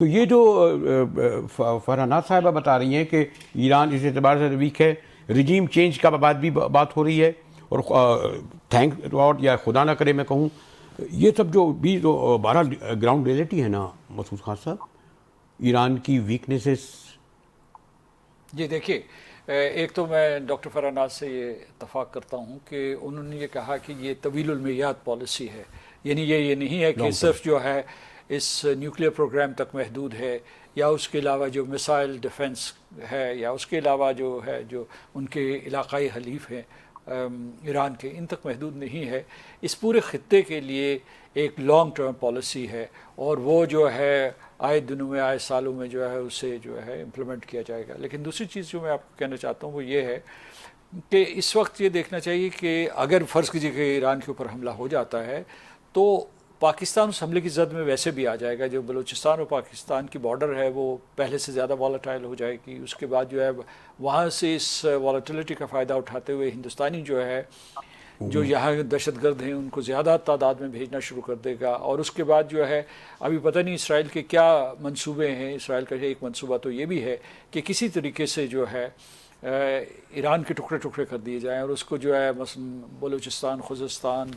تو یہ جو فرحانات صاحبہ بتا رہی ہیں کہ ایران اس اعتبار سے ویک ہے، رجیم چینج کا بعد بھی بات ہو رہی ہے، اور تھینک گاڈ یا خدا نہ کرے میں کہوں، یہ سب جو بھی جو بہرحال گراؤنڈ ریئلٹی ہے نا مسعود خان صاحب، ایران کی ویکنیسز. جی دیکھیے، ایک تو میں ڈاکٹر فرحانات سے یہ اتفاق کرتا ہوں کہ انہوں نے یہ کہا کہ یہ طویل المیعاد پالیسی ہے، یعنی یہ نہیں ہے کہ صرف جو ہے اس نیوکلیئر پروگرام تک محدود ہے، یا اس کے علاوہ جو میسائل ڈیفنس ہے، یا اس کے علاوہ جو ہے جو ان کے علاقائی حلیف ہیں ایران کے، ان تک محدود نہیں ہے. اس پورے خطے کے لیے ایک لانگ ٹرم پالیسی ہے، اور وہ جو ہے آئے دنوں میں آئے سالوں میں جو ہے اسے جو ہے امپلیمنٹ کیا جائے گا. لیکن دوسری چیز جو میں آپ کو کہنا چاہتا ہوں وہ یہ ہے کہ اس وقت یہ دیکھنا چاہیے کہ اگر فرض کیجیے کہ ایران کے اوپر حملہ ہو جاتا ہے تو پاکستان اس حملے کی زد میں ویسے بھی آ جائے گا. جو بلوچستان اور پاکستان کی بارڈر ہے وہ پہلے سے زیادہ والیٹائل ہو جائے گی. اس کے بعد جو ہے وہاں سے اس والیٹیلٹی کا فائدہ اٹھاتے ہوئے ہندوستانی جو ہے جو یہاں دہشت گرد ہیں ان کو زیادہ تعداد میں بھیجنا شروع کر دے گا. اور اس کے بعد جو ہے ابھی پتہ نہیں اسرائیل کے کیا منصوبے ہیں. اسرائیل کا ایک منصوبہ تو یہ بھی ہے کہ کسی طریقے سے جو ہے ایران کے ٹکڑے ٹکڑے کر دیے جائیں، اور اس کو جو ہے مثلا بلوچستان، خوزستان،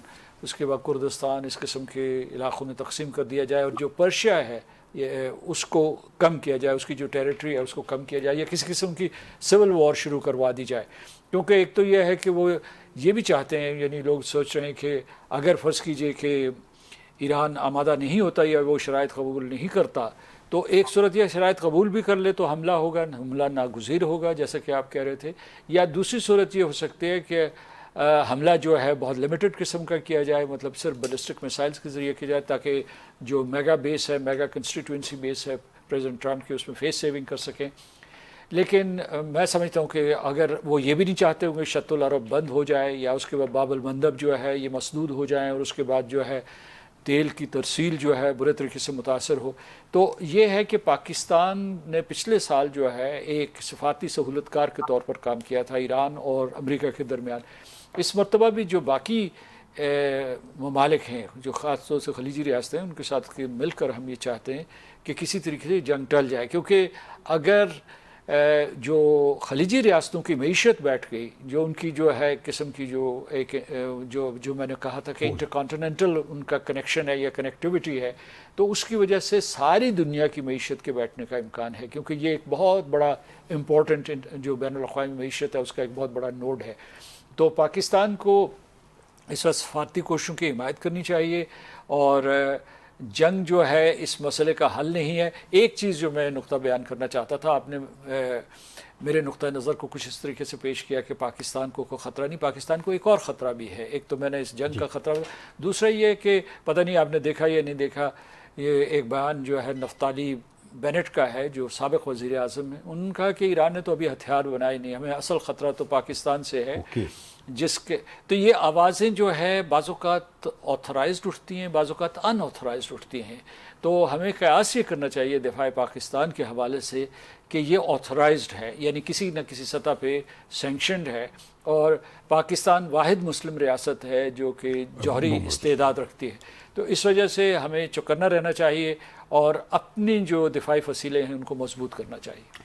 اس کے بعد کردستان، اس قسم کے علاقوں میں تقسیم کر دیا جائے، اور جو پرشیا ہے اس کو کم کیا جائے، اس کی جو ٹیریٹری ہے اس کو کم کیا جائے، یا کسی قسم کی سول وار شروع کروا دی جائے. کیونکہ ایک تو یہ ہے کہ وہ یہ بھی چاہتے ہیں، یعنی لوگ سوچ رہے ہیں کہ اگر فرض کیجئے کہ ایران آمادہ نہیں ہوتا یا وہ شرائط قبول نہیں کرتا، تو ایک صورت یہ شرائط قبول بھی کر لے تو حملہ ہوگا، حملہ ناگزیر ہوگا جیسا کہ آپ کہہ رہے تھے. یا دوسری صورت یہ ہو سکتی ہے کہ حملہ جو ہے بہت لمیٹڈ قسم کا کیا جائے، مطلب صرف بیلسٹک میسائلز کے ذریعے کیا جائے، تاکہ جو میگا بیس ہے، میگا کنسٹیٹوئنسی بیس ہے پریزیڈنٹ ٹرمپ کی، اس میں فیس سیونگ کر سکیں. لیکن میں سمجھتا ہوں کہ اگر وہ یہ بھی نہیں چاہتے ہوں کہ شط العرب بند ہو جائے، یا اس کے بعد باب المندب جو ہے یہ مسدود ہو جائیں، اور اس کے بعد جو ہے تیل کی ترسیل جو ہے برے طریقے سے متاثر ہو. تو یہ ہے کہ پاکستان نے پچھلے سال جو ہے ایک سفارتی سہولت کار کے طور پر کام کیا تھا ایران اور امریکہ کے درمیان. اس مرتبہ بھی جو باقی ممالک ہیں، جو خاص طور سے خلیجی ریاستیں ہیں، ان کے ساتھ مل کر ہم یہ چاہتے ہیں کہ کسی طریقے سے جنگ ٹل جائے. کیونکہ اگر جو خلیجی ریاستوں کی معیشت بیٹھ گئی، جو ان کی جو ہے قسم کی جو ایک جو میں نے کہا تھا کہ انٹر کانٹیننٹل ان کا کنیکشن ہے یا کنیکٹیوٹی ہے، تو اس کی وجہ سے ساری دنیا کی معیشت کے بیٹھنے کا امکان ہے. کیونکہ یہ ایک بہت بڑا امپورٹنٹ جو بین الاقوامی معیشت ہے اس کا ایک بہت بڑا نوڈ ہے. تو پاکستان کو اس وقت سفارتی کوششوں کی حمایت کرنی چاہیے، اور جنگ جو ہے اس مسئلے کا حل نہیں ہے. ایک چیز جو میں نقطہ بیان کرنا چاہتا تھا، آپ نے میرے نقطہ نظر کو کچھ اس طریقے سے پیش کیا کہ پاکستان کو کوئی خطرہ نہیں. پاکستان کو ایک اور خطرہ بھی ہے. ایک تو میں نے اس جنگ کا خطرہ، دوسرا یہ کہ پتہ نہیں آپ نے دیکھا یا نہیں دیکھا، یہ ایک بیان جو ہے نفتالی بینٹ کا ہے جو سابق وزیر اعظم ہیں. ان کا کہ ایران نے تو ابھی ہتھیار بنائے نہیں، ہمیں اصل خطرہ تو پاکستان سے ہے. جس کے تو یہ آوازیں جو ہے بعض اوقات آتھرائزڈ اٹھتی ہیں، بعض اوقات ان آتھرائزڈ اٹھتی ہیں. تو ہمیں قیاس یہ کرنا چاہیے دفاع پاکستان کے حوالے سے کہ یہ آتھرائزڈ ہے، یعنی کسی نہ کسی سطح پہ سینکشنڈ ہے، اور پاکستان واحد مسلم ریاست ہے جو کہ جوہری استعداد رکھتی ہے. تو اس وجہ سے ہمیں چوکنا رہنا چاہیے، اور اپنی جو دفاعی فصیلیں ہیں ان کو مضبوط کرنا چاہیے.